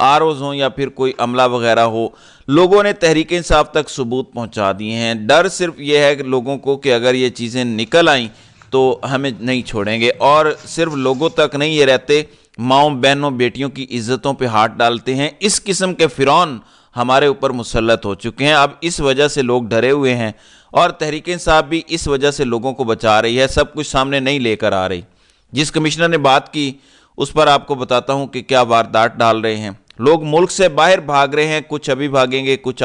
ROs ہوں یا پھر کوئی عملہ وغیرہ ہو، لوگوں نے تحریک انصاف تک ثبوت پہنچا دیے ہیں۔ ڈر صرف یہ ہے کہ لوگوں کو کہ اگر یہ چیزیں نکل آئیں تو ہمیں نہیں چھوڑیں گے، اور صرف لوگوں تک نہیں یہ رہتے، ماؤں بہنوں بیٹیوں کی عزتوں پہ ہاتھ ڈالتے ہیں۔ اس قسم کے فرعون ہمارے اوپر مسلط ہو چکے ہیں، اب اس وجہ سے لوگ ڈرے ہوئے ہیں، اور تحریک انصاف بھی اس وجہ سے لوگوں کو بچا رہی ہے، سب کچھ سامنے نہیں لے کر آ رہی۔ جس کمشنر نے بات کی اس پر آپ کو بتاتا ہوں کہ کیا واردات ڈال رہے ہیں۔ لوگ ملک سے باہر بھاگ رہے ہیں، کچھ ابھی بھاگیں گے، کچھ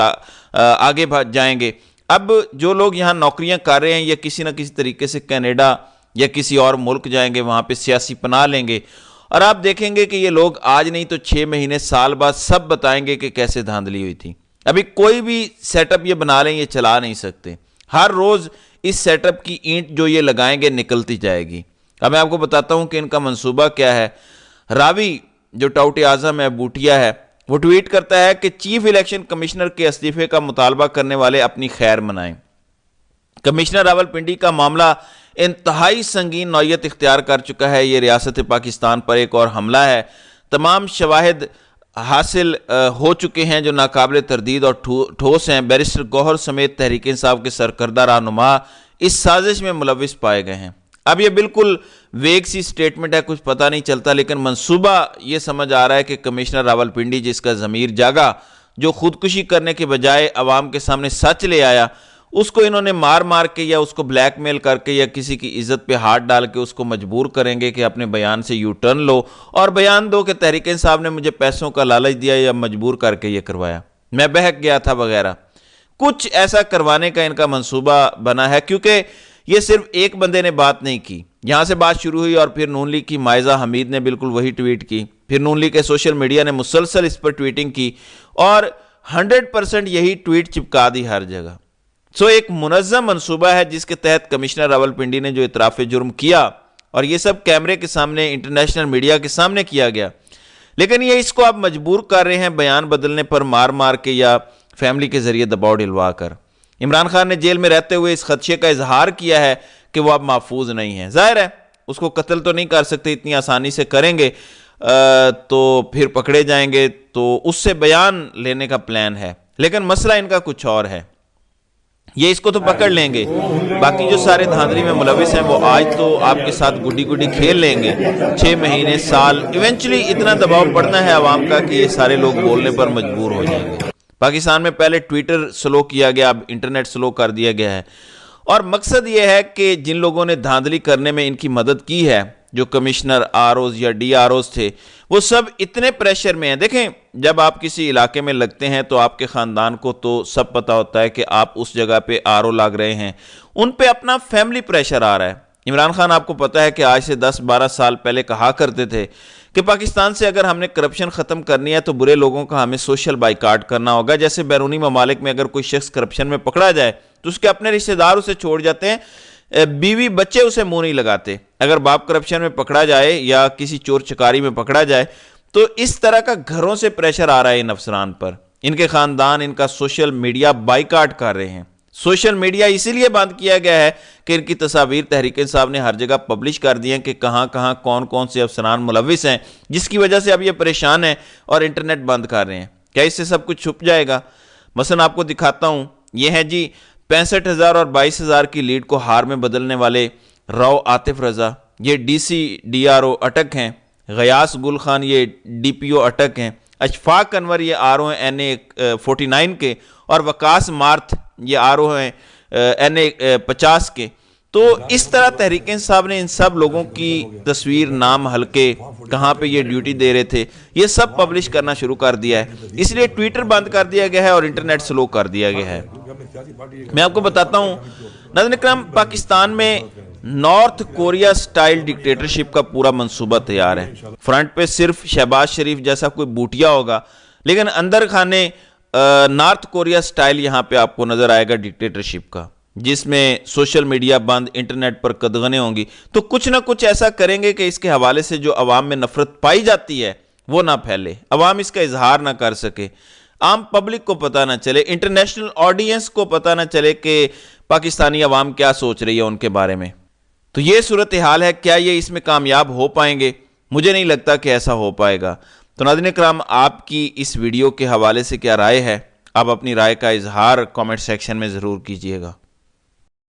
آگے جائیں گے۔ اب جو لوگ یہاں نوکریاں کر رہے ہیں یہ کسی نہ کسی طریقے سے کینیڈا یا کسی اور ملک جائیں گے، وہاں پہ سیاسی پناہ لیں گے، اور آپ دیکھیں گے کہ یہ لوگ آج نہیں تو 6 مہینے سال بعد سب بتائیں گے کہ کیسے دھاندلی ہوئی تھی۔ ابھی کوئی بھی سیٹ اپ یہ بنا لیں یہ چلا نہیں سکتے، ہر روز اس سیٹ اپ کی اینٹ جو یہ لگائیں گے نکلتی جائے گی۔ اب میں آپ کو بتاتا ہوں کہ ان کا منصوبہ کیا ہے۔ راوی جو ٹاؤٹ اعظم ہے، بوٹیا ہے، وہ ٹویٹ کرتا ہے کہ چیف الیکشن کمشنر کے استعفے کا مطالبہ کرنے والے اپنی خیر منائیں۔ کمشنر راولپنڈی کا معاملہ انتہائی سنگین نوعیت اختیار کر چکا ہے، یہ ریاست پاکستان پر ایک اور حملہ ہے۔ تمام شواہد حاصل ہو چکے ہیں جو ناقابل تردید اور ٹھوس ہیں۔ بیرسٹر گوہر سمیت تحریک انصاف کے سرکردہ رہنما اس سازش میں ملوث پائے گئے ہیں۔ اب یہ بالکل ویگ سی سٹیٹمنٹ ہے، کچھ پتہ نہیں چلتا، لیکن منصوبہ یہ سمجھ آ رہا ہے کہ کمشنر راولپنڈی جس کا ضمیر جاگا، جو خودکشی کرنے کے بجائے عوام کے سامنے سچ لے آیا، اس کو انہوں نے مار مار کے یا اس کو بلیک میل کر کے یا کسی کی عزت پہ ہاتھ ڈال کے اس کو مجبور کریں گے کہ اپنے بیان سے یو ٹرن لو اور بیان دو کہ تحریک انصاف نے مجھے پیسوں کا لالچ دیا یا مجبور کر کے یہ کروایا، میں بہک گیا تھا وغیرہ۔ کچھ ایسا کروانے کا ان کا منصوبہ بنا ہے، کیونکہ یہ صرف ایک بندے نے بات نہیں کی، یہاں سے بات شروع ہوئی اور پھر نون لیگ کی مائزہ حمید نے بالکل وہی ٹویٹ کی، پھر نون لیگ کے سوشل میڈیا نے مسلسل اس پر ٹویٹنگ کی اور 100% یہی ٹویٹ چپکا دی ہر جگہ۔ ایک منظم منصوبہ ہے جس کے تحت کمشنر راولپنڈی نے جو اعتراف جرم کیا، اور یہ سب کیمرے کے سامنے، انٹرنیشنل میڈیا کے سامنے کیا گیا، لیکن یہ اس کو اب مجبور کر رہے ہیں بیان بدلنے پر مار مار کے یا فیملی کے ذریعے دباؤ ڈلوا کر۔ عمران خان نے جیل میں رہتے ہوئے اس خدشے کا اظہار کیا ہے کہ وہ اب محفوظ نہیں ہے۔ ظاہر ہے اس کو قتل تو نہیں کر سکتے، اتنی آسانی سے کریں گے تو پھر پکڑے جائیں گے، تو اس سے بیان لینے کا پلان ہے، لیکن مسئلہ ان کا کچھ اور ہے۔ یہ اس کو تو پکڑ لیں گے، باقی جو سارے دھاندلی میں ملوث ہیں وہ آج تو آپ کے ساتھ گڈی گڈی کھیل لیں گے، 6 مہینے سال، ایونچولی اتنا دباؤ پڑنا ہے عوام کا کہ یہ سارے لوگ بولنے پر مجبور ہو جائیں گے۔ پاکستان میں پہلے ٹویٹر سلو کیا گیا، اب انٹرنیٹ سلو کر دیا گیا ہے، اور مقصد یہ ہے کہ جن لوگوں نے دھاندلی کرنے میں ان کی مدد کی ہے، جو کمشنر ROs یا DROs تھے، وہ سب اتنے پریشر میں ہیں۔ دیکھیں جب آپ کسی علاقے میں لگتے ہیں تو آپ کے خاندان کو تو سب پتہ ہوتا ہے کہ آپ اس جگہ پہ RO لگ رہے ہیں، ان پہ اپنا فیملی پریشر آ رہا ہے۔ عمران خان آپ کو پتہ ہے کہ آج سے 10-12 سال پہلے کہا کرتے تھے کہ پاکستان سے اگر ہم نے کرپشن ختم کرنی ہے تو برے لوگوں کا ہمیں سوشل بائیکاٹ کرنا ہوگا۔ جیسے بیرونی ممالک میں اگر کوئی شخص کرپشن میں پکڑا جائے تو اس کے اپنے رشتہ دار اسے چھوڑ جاتے ہیں، بیوی بچے اسے منہ نہیں لگاتے۔ اگر باپ کرپشن میں پکڑا جائے یا کسی چور چکاری میں پکڑا جائے تو اس طرح کا گھروں سے پریشر آ رہا ہے ان افسران پر، ان کے خاندان ان کا سوشل میڈیا بائیکاٹ کر رہے ہیں۔ سوشل میڈیا اسی لیے بند کیا گیا ہے کہ ان کی تصاویر تحریک انصاف نے ہر جگہ پبلش کر دی ہیں کہ کہاں کہاں کون کون سے افسران ملوث ہیں، جس کی وجہ سے اب یہ پریشان ہیں اور انٹرنیٹ بند کر رہے ہیں۔ کیا اس سے سب کچھ چھپ جائے گا؟ مثلا آپ کو دکھاتا ہوں، یہ ہے جی 65,000 اور 22,000 کی لیڈ کو ہار میں بدلنے والے راؤ عاطف رضا، یہ DC DRO اٹک ہیں، غیاس گل خان یہ DPO اٹک ہیں، اشفاق انور یہ RO ہیں NA 49 کے، اور وقاص مارتھ یہ RO ہیں NA 50 کے۔ تو اس طرح تحریک انصاف نے ان سب لوگوں کی تصویر، نام، حلقے، کہاں پہ یہ ڈیوٹی دے رہے تھے، یہ سب پبلش کرنا شروع کر دیا ہے۔ اس لیے ٹویٹر بند کر دیا گیا ہے اور انٹرنیٹ سلو کر دیا گیا ہے۔ میں آپ کو بتاتا ہوں ناظرین اکرام، پاکستان میں نارتھ کوریا سٹائل ڈکٹیٹرشپ کا پورا منصوبہ تیار ہے۔ فرنٹ پہ صرف شہباز شریف جیسا کوئی بوٹیا ہوگا، لیکن اندر خانے نارتھ کوریا سٹائل یہاں پہ آپ کو نظر آئے گا ڈکٹیٹرشپ کا، جس میں سوشل میڈیا بند، انٹرنیٹ پر قدغنیں ہوں گی۔ تو کچھ نہ کچھ ایسا کریں گے کہ اس کے حوالے سے جو عوام میں نفرت پائی جاتی ہے وہ نہ پھیلے، عوام اس کا اظہار نہ کر سکے، عام پبلک کو پتہ نہ چلے، انٹرنیشنل آڈینس کو پتہ نہ چلے کہ پاکستانی عوام کیا سوچ رہی ہے ان کے بارے میں۔ تو یہ صورتحال ہے۔ کیا یہ اس میں کامیاب ہو پائیں گے؟ مجھے نہیں لگتا کہ ایسا ہو پائے گا۔ تو ناظرین کرام، آپ کی اس ویڈیو کے حوالے سے کیا رائے ہے؟ آپ اپنی رائے کا اظہار کامنٹ سیکشن میں ضرور کیجئے گا۔